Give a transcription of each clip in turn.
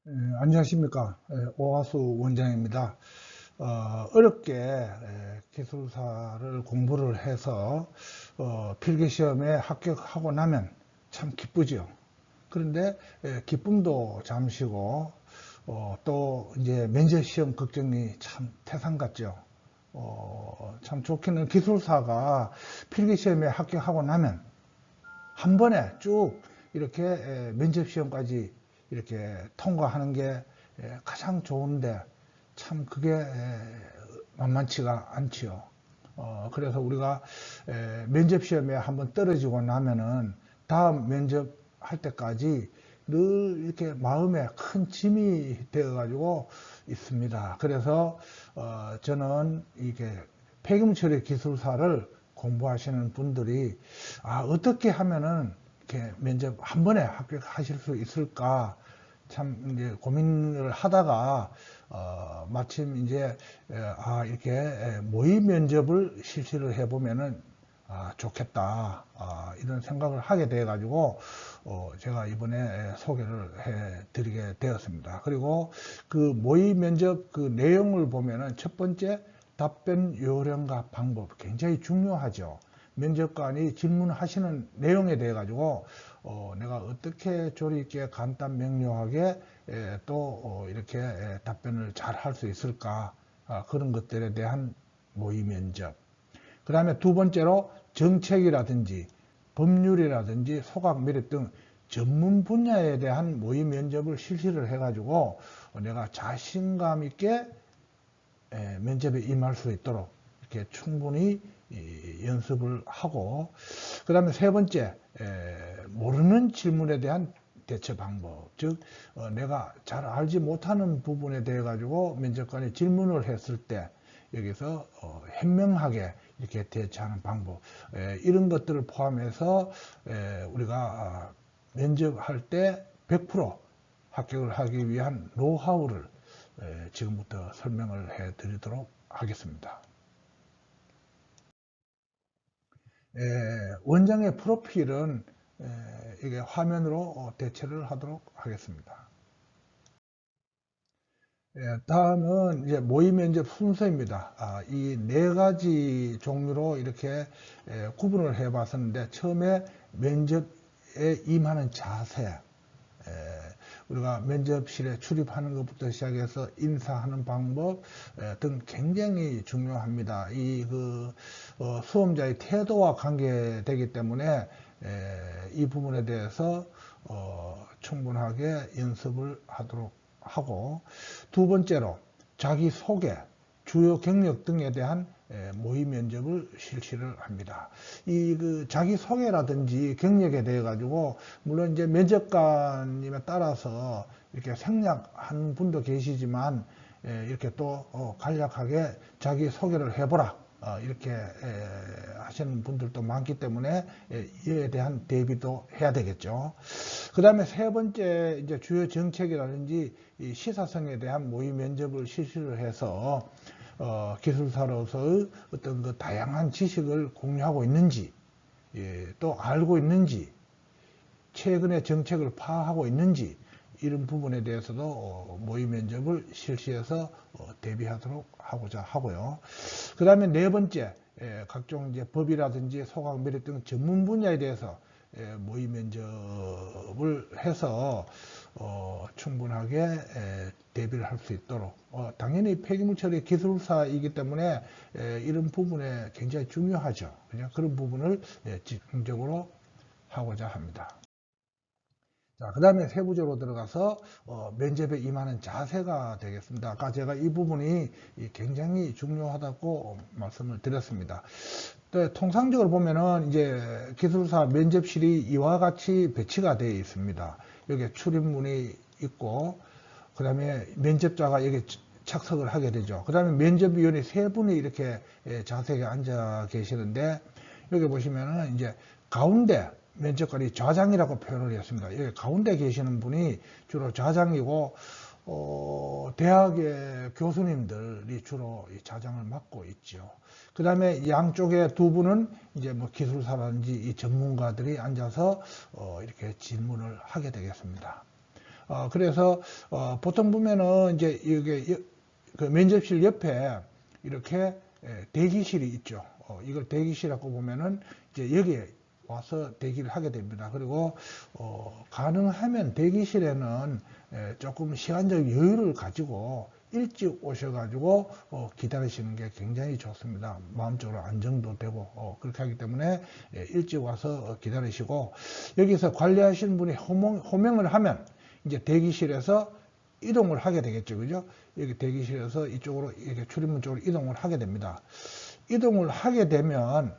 안녕하십니까. 오하수 원장입니다. 어렵게 기술사를 공부를 해서 필기시험에 합격하고 나면 참 기쁘죠. 그런데 기쁨도 잠시고 또 이제 면접시험 걱정이 참 태산 같죠. 참 좋기는 기술사가 필기시험에 합격하고 나면 한 번에 쭉 이렇게 면접시험까지 이렇게 통과하는 게 가장 좋은데 참 그게 만만치가 않지요. 그래서 우리가 면접시험에 한번 떨어지고 나면은 다음 면접할 때까지 늘 이렇게 마음에 큰 짐이 되어 가지고 있습니다. 그래서 저는 이게 폐기물 기술사를 공부하시는 분들이 어떻게 하면은 이렇게 면접 한 번에 합격하실 수 있을까 참 이제 고민을 하다가 마침 이제 이렇게 모의 면접을 실시를 해보면은 좋겠다 이런 생각을 하게 돼 가지고 제가 이번에 소개를 해 드리게 되었습니다. 그리고 그 모의 면접 그 내용을 보면은 첫 번째 답변 요령과 방법 굉장히 중요하죠. 면접관이 질문하시는 내용에 대해 가지고 내가 어떻게 조리 있게 간단 명료하게 또 이렇게 답변을 잘 할 수 있을까 그런 것들에 대한 모의 면접. 그 다음에 두 번째로 정책이라든지 법률이라든지 소각 메립 등 전문 분야에 대한 모의 면접을 실시를 해가지고 내가 자신감 있게 면접에 임할 수 있도록 이렇게 충분히 연습을 하고, 그 다음에 세 번째 모르는 질문에 대한 대처 방법, 즉 내가 잘 알지 못하는 부분에 대해 가지고 면접관이 질문을 했을 때 여기서 현명하게 이렇게 대처하는 방법, 이런 것들을 포함해서 우리가 면접할 때 100% 합격을 하기 위한 노하우를 지금부터 설명을 해 드리도록 하겠습니다. 원장의 프로필은 이게 화면으로 대체를 하도록 하겠습니다. 다음은 이제 모의 면접 순서입니다. 이 네 가지 종류로 이렇게 구분을 해 봤었는데, 처음에 면접에 임하는 자세, 우리가 면접실에 출입하는 것부터 시작해서 인사하는 방법 등 굉장히 중요합니다. 이 수험자의 태도와 관계되기 때문에 이 부분에 대해서 충분하게 연습을 하도록 하고, 두 번째로 자기소개, 주요 경력 등에 대한 모의 면접을 실시를 합니다. 이 자기소개라든지 경력에 대해 가지고 물론 이제 면접관님에 따라서 이렇게 생략하는 분도 계시지만 이렇게 또 간략하게 자기소개를 해보라 이렇게 하시는 분들도 많기 때문에 이에 대한 대비도 해야 되겠죠. 그 다음에 세 번째 이제 주요 정책이라든지 이 시사성에 대한 모의 면접을 실시를 해서 기술사로서의 어떤 그 다양한 지식을 공유하고 있는지, 또 알고 있는지, 최근의 정책을 파악하고 있는지, 이런 부분에 대해서도 모의 면접을 실시해서 대비하도록 하고자 하고요. 그 다음에 네 번째, 각종 이제 법이라든지 소각 메립 등 전문 분야에 대해서 모의 면접을 해서 충분하게 대비를 할 수 있도록, 당연히 폐기물 처리 기술사이기 때문에 이런 부분에 굉장히 중요하죠. 그냥 그런 부분을 집중적으로 하고자 합니다. 자, 그 다음에 세부적으로 들어가서 면접에 임하는 자세가 되겠습니다. 아까 제가 이 부분이 굉장히 중요하다고 말씀을 드렸습니다. 또 통상적으로 보면은 이제 기술사 면접실이 이와 같이 배치가 되어 있습니다. 여기 출입문이 있고, 그 다음에 면접자가 여기 착석을 하게 되죠. 그 다음에 면접위원이 세 분이 이렇게 좌석에 앉아 계시는데, 여기 보시면은 이제 가운데 면접관이 좌장이라고 표현을 했습니다. 여기 가운데 계시는 분이 주로 좌장이고, 대학의 교수님들이 주로 이 좌장을 맡고 있죠. 그 다음에 양쪽에 두 분은 이제 뭐 기술사라든지 이 전문가들이 앉아서 이렇게 질문을 하게 되겠습니다. 그래서 보통 보면은 이제 이게 그 면접실 옆에 이렇게 대기실이 있죠. 이걸 대기실이라고 보면은 이제 여기에 와서 대기를 하게 됩니다. 그리고 가능하면 대기실에는 조금 시간적 여유를 가지고 일찍 오셔가지고 기다리시는 게 굉장히 좋습니다. 마음적으로 안정도 되고 그렇게 하기 때문에 일찍 와서 기다리시고, 여기서 관리하시는 분이 호명을 하면 이제 대기실에서 이동을 하게 되겠죠. 그죠? 여기 대기실에서 이쪽으로 이렇게 출입문 쪽으로 이동을 하게 됩니다. 이동을 하게 되면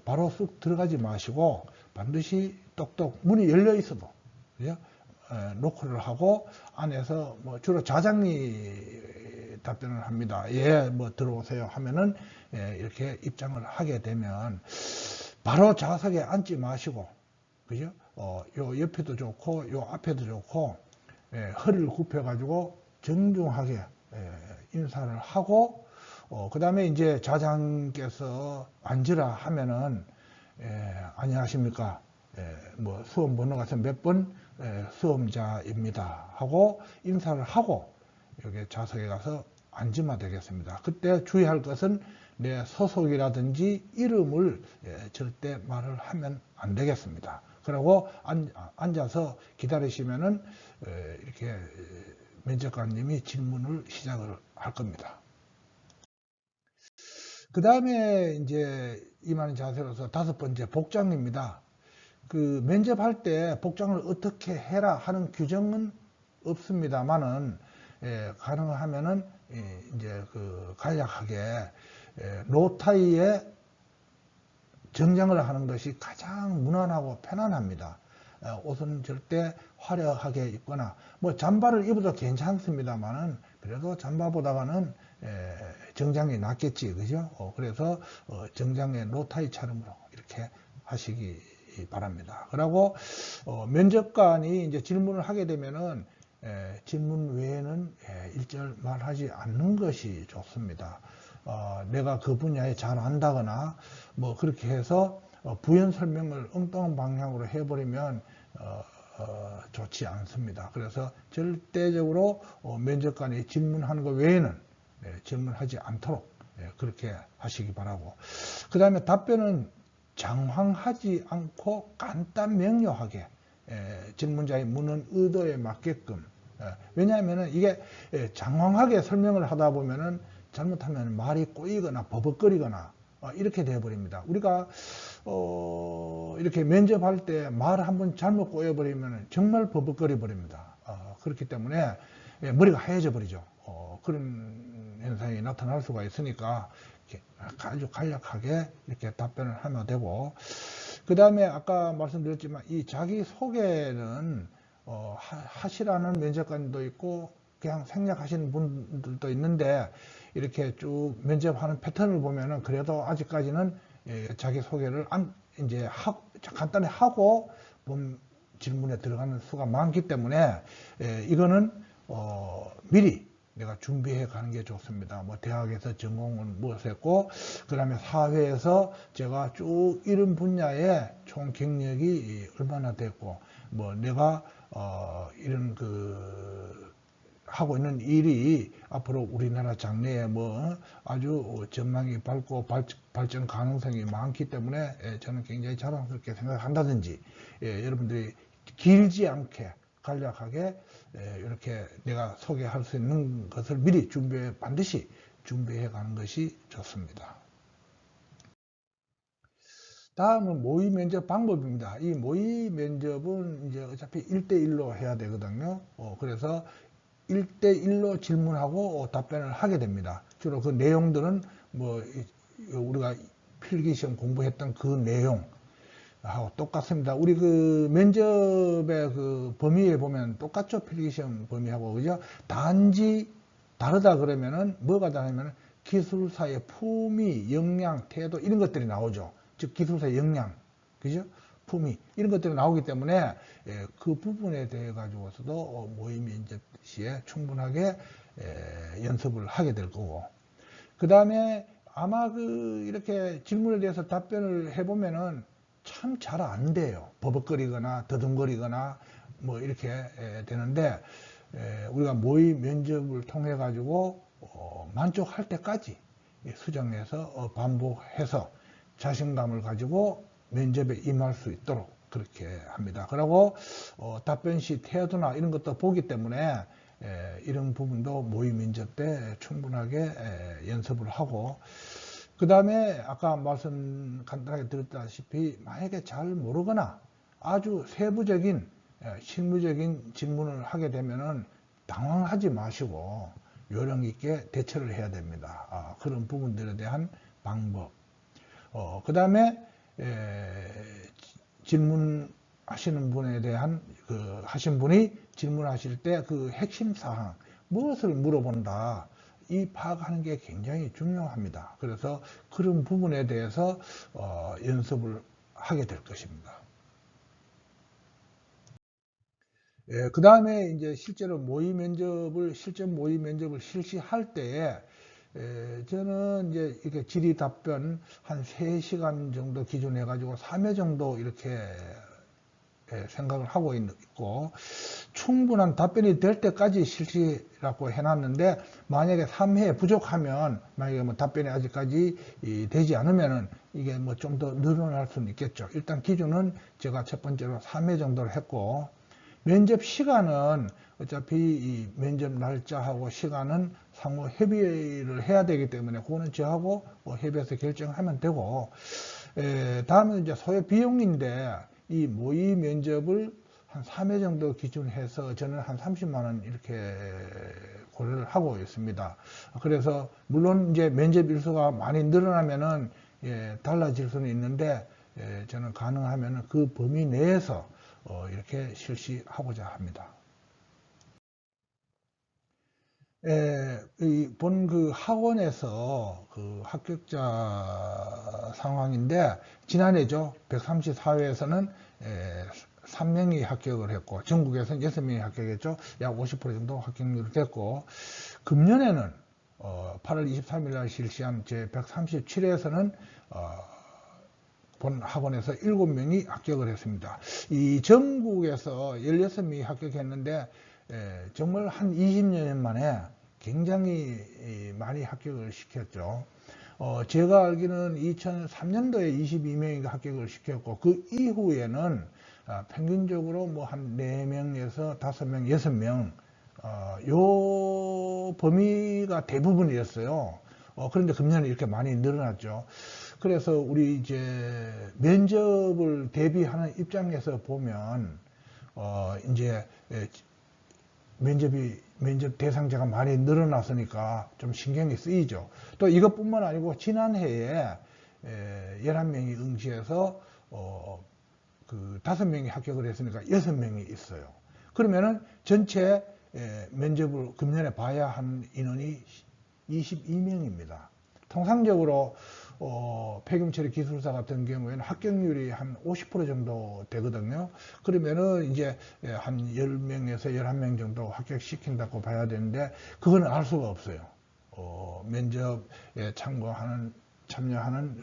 바로 쑥 들어가지 마시고 반드시 똑똑 문이 열려 있어도, 그죠? 노크를 하고 안에서 뭐 주로 자장리 답변을 합니다. 예, 뭐 들어오세요 하면은 이렇게 입장을 하게 되면 바로 좌석에 앉지 마시고, 그죠? 요 옆에도 좋고 요 앞에도 좋고 허리를 굽혀 가지고 정중하게 인사를 하고, 그 다음에 이제 좌장께서 앉으라 하면은 안녕하십니까, 뭐 수험 번호 같은 몇 번 수험자입니다 하고 인사를 하고 여기 좌석에 가서 앉으면 되겠습니다. 그때 주의할 것은 내 소속이라든지 이름을 절대 말을 하면 안 되겠습니다. 그리고 앉아서 기다리시면은 이렇게 면접관님이 질문을 시작을 할 겁니다. 그 다음에 이제 임하는 자세로서 5번째 복장입니다. 그 면접할 때 복장을 어떻게 해라 하는 규정은 없습니다만은 가능하면은 이제 그 간략하게 노타이에 정장을 하는 것이 가장 무난하고 편안합니다. 옷은 절대 화려하게 입거나 뭐 잠바를 입어도 괜찮습니다만은 그래도 잠바보다는 정장이 낫겠지, 그죠? 그래서 정장의 노타이 차림으로 이렇게 하시기 바랍니다. 그리고 면접관이 이제 질문을 하게 되면은 질문 외에는 일절 말하지 않는 것이 좋습니다. 내가 그 분야에 잘 안다거나 뭐 그렇게 해서 부연 설명을 엉뚱한 방향으로 해버리면 좋지 않습니다. 그래서 절대적으로 면접관이 질문하는 것 외에는 질문하지 않도록 그렇게 하시기 바라고, 그 다음에 답변은 장황하지 않고 간단 명료하게 질문자의 묻는 의도에 맞게끔, 왜냐하면 이게 장황하게 설명을 하다 보면은 잘못하면 말이 꼬이거나 버벅거리거나 이렇게 되어버립니다. 우리가 이렇게 면접할 때 말 한번 잘못 꼬여버리면 정말 버벅거려 버립니다. 그렇기 때문에 머리가 하얘져 버리죠. 그런 현상이 나타날 수가 있으니까 아주 간략하게 이렇게 답변을 하면 되고, 그 다음에 아까 말씀드렸지만 이 자기소개는 하시라는 면접관도 있고 그냥 생략하시는 분들도 있는데, 이렇게 쭉 면접하는 패턴을 보면은 그래도 아직까지는 자기소개를 이제 간단히 하고 질문에 들어가는 수가 많기 때문에 이거는 미리 내가 준비해 가는 게 좋습니다. 뭐 대학에서 전공은 무엇을 했고, 그 다음에 사회에서 제가 쭉 이런 분야에 총 경력이 얼마나 됐고, 뭐 내가 이런 그 하고 있는 일이 앞으로 우리나라 장래에 뭐 아주 전망이 밝고 발전 가능성이 많기 때문에 저는 굉장히 자랑스럽게 생각한다든지, 여러분들이 길지 않게 간략하게 이렇게 내가 소개할 수 있는 것을 미리 반드시 준비해 가는 것이 좋습니다. 다음은 모의 면접 방법입니다. 이 모의 면접은 이제 어차피 1대1로 해야 되거든요. 그래서 1대1로 질문하고 답변을 하게 됩니다. 주로 그 내용들은 뭐 우리가 필기시험 공부했던 그 내용 하고 똑같습니다. 우리 그 면접의 그 범위에 보면 똑같죠. 필기시험 범위하고, 그죠? 단지 다르다 그러면은 뭐가 다르냐면 기술사의 품위, 역량, 태도 이런 것들이 나오죠. 즉 기술사의 역량, 그죠? 품위 이런 것들이 나오기 때문에 그 부분에 대해 가지고서도 모의 면접 시에 충분하게 연습을 하게 될 거고, 그 다음에 아마 그 이렇게 질문에 대해서 답변을 해보면은 참 잘 안 돼요. 버벅거리거나 더듬거리거나 뭐 이렇게 되는데, 우리가 모의 면접을 통해 가지고 만족할 때까지 수정해서 반복해서 자신감을 가지고 면접에 임할 수 있도록 그렇게 합니다. 그리고 답변 시 태도나 이런 것도 보기 때문에 이런 부분도 모의 면접 때 충분하게 연습을 하고, 그 다음에 아까 말씀 간단하게 드렸다시피 만약에 잘 모르거나 아주 세부적인 실무적인 질문을 하게 되면은 당황하지 마시고 요령 있게 대처를 해야 됩니다. 그런 부분들에 대한 방법. 그 다음에 질문하시는 분에 대한 하신 분이 질문하실 때 그 핵심 사항 무엇을 물어본다, 이 파악하는 게 굉장히 중요합니다. 그래서 그런 부분에 대해서 연습을 하게 될 것입니다. 그 다음에 이제 실제로 실전 모의 면접을 실시할 때에 저는 이제 이렇게 질의 답변 한 3시간 정도 기준해 가지고 3회 정도 이렇게 생각을 하고 있고, 충분한 답변이 될 때까지 실시라고 해놨는데, 만약에 3회 부족하면, 만약에 뭐 답변이 아직까지 되지 않으면은 이게 뭐 좀 더 늘어날 수는 있겠죠. 일단 기준은 제가 첫 번째로 3회 정도를 했고, 면접 시간은 어차피 이 면접 날짜하고 시간은 상호 협의를 해야 되기 때문에 그거는 저하고 협의해서 결정하면 되고, 다음은 이제 소요 비용인데, 이 모의 면접을 한 3회 정도 기준해서 저는 한 30만 원 이렇게 고려를 하고 있습니다. 그래서 물론 이제 면접 일수가 많이 늘어나면은 달라질 수는 있는데, 저는 가능하면은 그 범위 내에서 이렇게 실시하고자 합니다. 본 그 학원에서 그 합격자 상황인데, 지난해죠. 134회에서는 3명이 합격을 했고, 전국에서는 6명이 합격했죠. 약 50% 정도 합격률이 됐고, 금년에는 8월 23일 날 실시한 제 137회에서는 본 학원에서 7명이 합격을 했습니다. 이 전국에서 16명이 합격했는데, 정말 한 20년 만에 굉장히 많이 합격을 시켰죠. 제가 알기로는 2003년도에 22명이 합격을 시켰고, 그 이후에는 평균적으로 뭐 한 4명에서 5명, 6명, 요 범위가 대부분이었어요. 그런데 금년에 이렇게 많이 늘어났죠. 그래서 우리 이제 면접을 대비하는 입장에서 보면, 이제 면접 대상자가 많이 늘어났으니까 좀 신경이 쓰이죠. 또 이것뿐만 아니고 지난해에 11명이 응시해서 그 5명이 합격을 했으니까 6명이 있어요. 그러면은 전체 면접을 금년에 봐야 하는 인원이 22명입니다. 통상적으로 폐경처리 기술사 같은 경우에는 합격률이 한 50% 정도 되거든요. 그러면은 이제 한 10명에서 11명 정도 합격시킨다고 봐야 되는데, 그거는 알 수가 없어요. 면접에 참여하는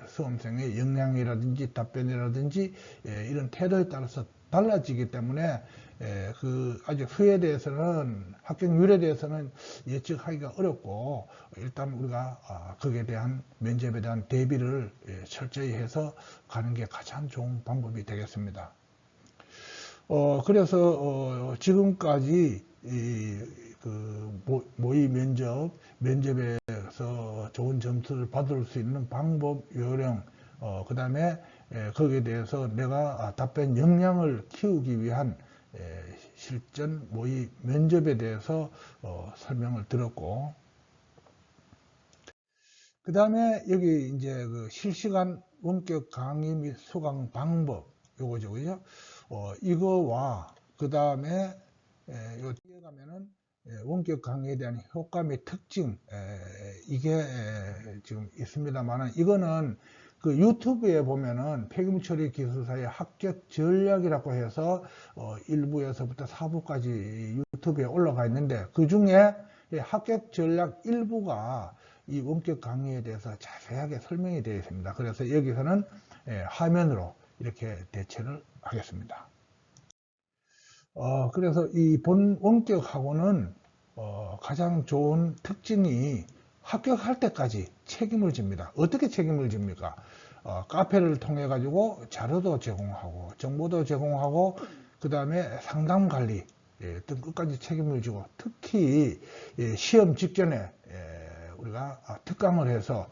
수험생의 역량이라든지 답변이라든지 이런 태도에 따라서 달라지기 때문에 아직 수에 대해서는, 합격률에 대해서는 예측하기가 어렵고, 일단 우리가 거기에 대한 면접에 대한 대비를 철저히 해서 가는 게 가장 좋은 방법이 되겠습니다. 그래서 지금까지 그 모의 면접에서 좋은 점수를 받을 수 있는 방법, 요령, 그 다음에 거기에 대해서 내가 답변 역량을 키우기 위한 실전 모의 면접에 대해서 설명을 드렸고, 그 다음에 여기 이제 그 실시간 원격 강의 및 수강 방법, 요거죠, 그죠? 이거와 그 다음에 요 뒤에 가면은 원격 강의에 대한 효과 및 특징, 이게 지금 있습니다만은, 이거는 그 유튜브에 보면은 폐기물 처리 기술사의 합격 전략이라고 해서 1부에서부터 4부까지 유튜브에 올라가 있는데, 그 중에 합격 전략 일부가 이 원격 강의에 대해서 자세하게 설명이 되어 있습니다. 그래서 여기서는 화면으로 이렇게 대체를 하겠습니다. 그래서 이 본 원격학원은 가장 좋은 특징이 합격할 때까지 책임을 집니다. 어떻게 책임을 집니까? 카페를 통해 가지고 자료도 제공하고 정보도 제공하고 그 다음에 상담 관리 등 끝까지 책임을 지고 특히 시험 직전에 우리가 특강을 해서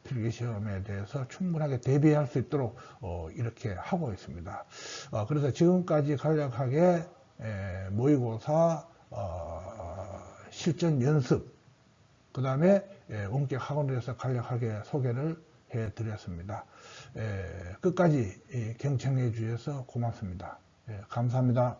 필기 시험에 대해서 충분하게 대비할 수 있도록 이렇게 하고 있습니다. 그래서 지금까지 간략하게 모의고사 실전 연습 그 다음에 원격 학원에 대해서 간략하게 소개를 해드렸습니다. 끝까지 경청해 주셔서 고맙습니다. 감사합니다.